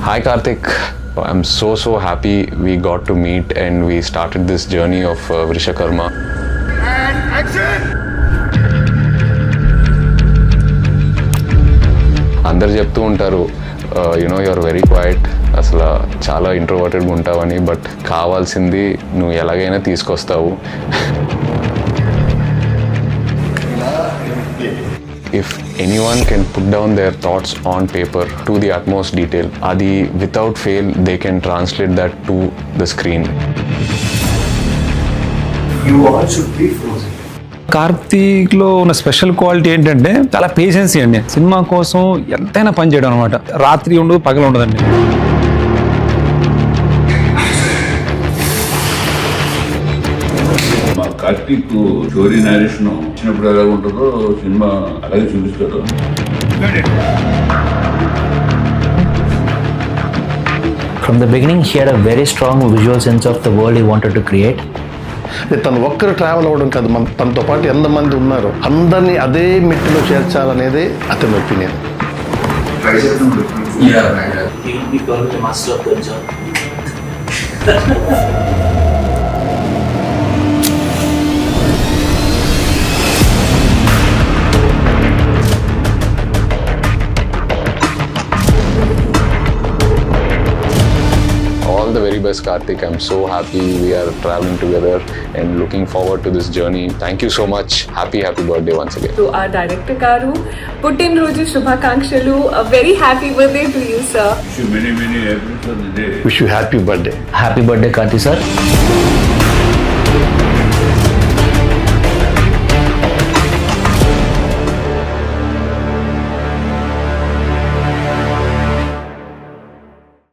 Hi Karthik, I'm so happy we got to meet and we started this journey of Vrishakarma. And action! అందరు చెప్తూ ఉంటారు you know you're very quiet, అసలు చాలా ఇంట్రోవర్టెడ్గా ఉంటావని, but కావాల్సింది నువ్వు ఎలాగైనా తీసుకొస్తావు. If anyone can put down their thoughts on paper to the utmost detail, adi without fail they can translate that to the screen. You all should be frozen. కార్తీక్లో ఉన్న special quality ఏంటంటే చాలా పేషెన్సీ అండి. Cinema కోసం ఎంతైనా పని చేయడం అనమాట. రాత్రి ఉండదు, పగలు ఉండదండి. కార్తీక్ స్టోరీ నేరేషన్ ఇచ్చినప్పుడు ఎలా ఉంటుందో సినిమా అలాగే చూపిస్తాడు. From the beginning, he had a very strong visual sense of the world he wanted to create. తను ఒక్కరు ట్రావెల్ అవ్వడం కాదు, తనతో పాటు ఎంతమంది ఉన్నారు అందరినీ అదే మెట్టులో చేర్చాలనేది అతని opinion. All the very best Karthik, I'm so happy we are traveling together and looking forward to this journey. Thank you so much. Happy birthday once again. To our director garu, పుట్టినరోజు శుభాకాంక్షలు. A very happy birthday to you, sir. Many happy birthday. Wish you happy birthday. Happy birthday, Karthi sir.